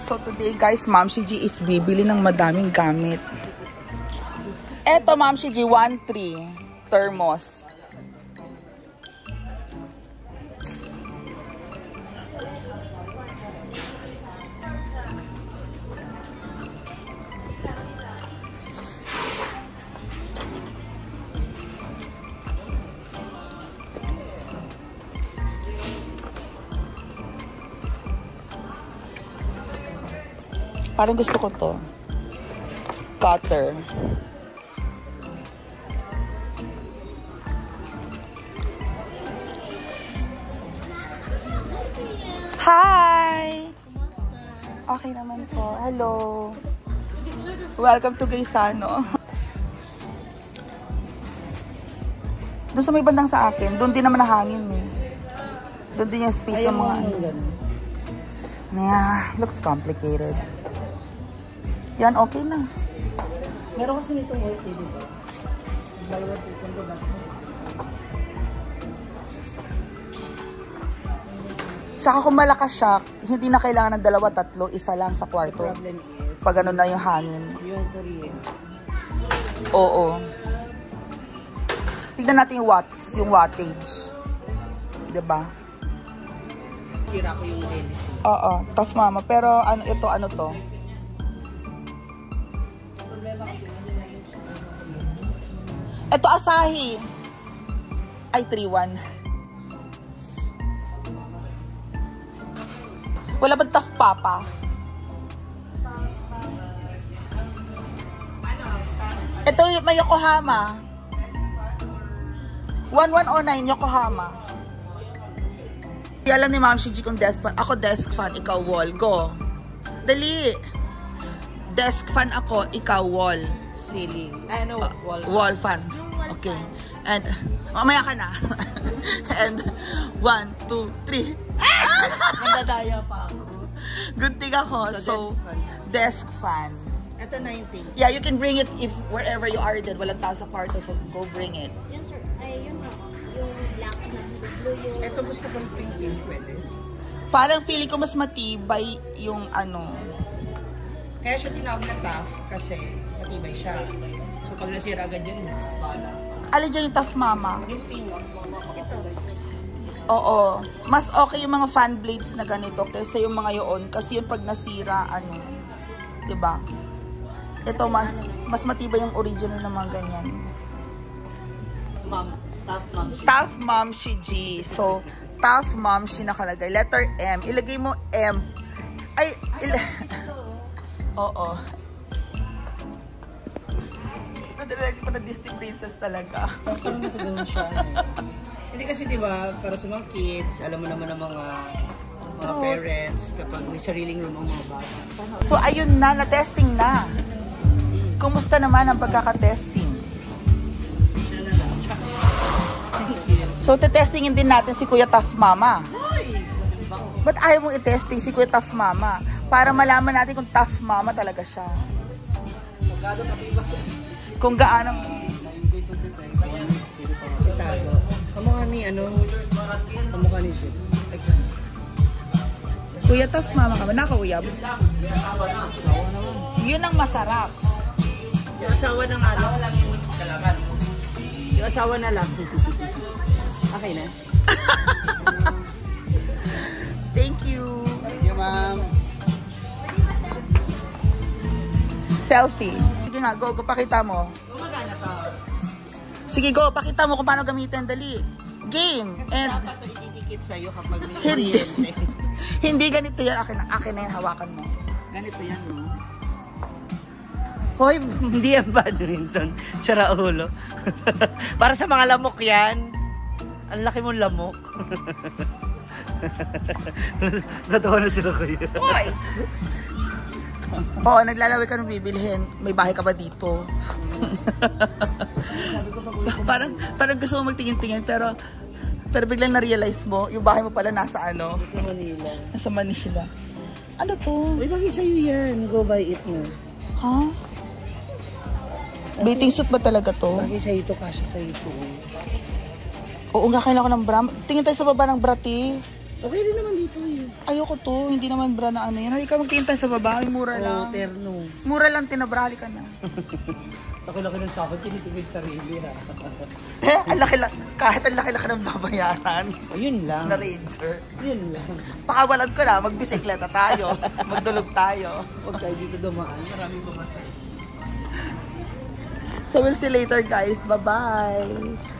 So today guys, Ma'am Shiji is bibili ng madaming gamit. Eto Ma'am Shiji, 1-3 thermos. Parang gusto ko to. Cutter. Hi! Okay naman po. Hello. Welcome to Gaisano. Doon sa may bandang sa akin, doon din naman nahangin eh. Doon din yung space ng mga ano. Yeah, looks complicated. Yan, okay na. Meron kasi nitong OT, di ba? Dalawa tutundo natin. Saka kung malakas siya, hindi na kailangan ng 2-3, isa lang sa kwarto. The problem is, pag ano na yung hangin. yung kuryente. Oo. Tignan natin yung watts, yung wattage. Diba? Sira ko yung LC. Oo, tough mama. Pero ano ito, ano to? Ito Asahi. Ay, 3-1. Wala ba tough papa? Ito may Yokohama. 1109 Yokohama. Alam ni Ma'am Shiji kung desk fan. Ako desk fan, ikaw wall. Go. Dali. Desk fan ako, ikaw wall. Ceiling. Ano? Wall fan. Okay. And, mamaya ka na. And, 1, 2, 3. Nandadaya pa ako. Good thing ako. So, desk fan. Ito na yung pink. Yeah, you can bring it if wherever you are din. Walang tao sa kwarto, so go bring it. Yes, sir. Ay, yun ako. Yung black na blue yung... Ito gusto kong pink yung pwede. Parang feeling ko mas matibay yung ano. Kaya siya tinawag na tough kasi matibay siya. So pag nasira agad yun, bala. Alin dyan yung tough mama? Yung pink. Ito. Oo. Mas okay yung mga fan blades na ganito kaysa yung mga yun. Kasi yung pag nasira, ano, diba? Ito, mas matibay yung original ng mga ganyan. Mom, tough mom. Tough Mom Shiji. So, Tough Mom Shiji nakalagay. Letter M. Ilagay mo M. Ay, oo. Nadalagay pa na Disney princess talaga. Parang nakagawin siya. Hindi kasi diba, para sa mga kids, alam mo naman ng mga parents, kapag may sariling room ang mga bata. So, ayun na. Na-testing na. Kumusta naman ang pagkaka-testing? So, te-testingin din natin si Kuya Tough Mama. Ba't ayaw mong i-testing si Kuya Tough Mama? Para malaman natin kung Tough Mama talaga siya. Kung gaano. Kamukha ni kamukha ni Jim. Kuya Tough Mama ka ba? Nakauyab? Yun ang masarap. Yung asawa ng yung asawa na lang. Okay na. Thank you. Thank you, ma'am. Selfie. Sige nga, go. Pakita mo. Gumagana ka. Sige, go. Pakita mo kung paano gamitin. Dali. Game. Kasi And dapat ito ididikit sa'yo kapag may Hindi. kuryente. hindi ganito yan. Akin na yan. Hawakan mo. Ganito yan, no? Hoy, hindi yan badminton. Sira ulo. Para sa mga lamok yan. Ang laki mong lamok. Natawa na sila kayo. Hoy! Oo, naglalaway ka nung bibilhin. May bahay ka ba dito? parang gusto mo magtingin-tingin pero biglang na-realize mo, yung bahay mo pala nasa ano? Sa Manila. Nasa Manila. Ano to? Uy, bagay sa'yo yan. Go buy it mo. Ha? Bathing suit ba talaga to? Bagay sa'yo ito, kasya sa'yo ito. Oo nga, kailangan ko ng bra. Tingin tayo sa baba ng bra, ti. Okay rin naman dito eh. Ayoko to, hindi naman bra na ano yan. Halika magtingin tayo sa baba, mura lang. Terno. Mura lang, tinabrali ka na. Laki-laki ng sakot, tinitigil sarili ha. Ang laki-laki, kahit ang laki-laki ng babayaran. Ayun lang. Na Ranger. Yun lang. Pakawalan ko na, magbisikleta tayo. Magdulog tayo. Huwag tayo dito dumaan. Maraming bumasay. So we'll see later guys. Bye-bye.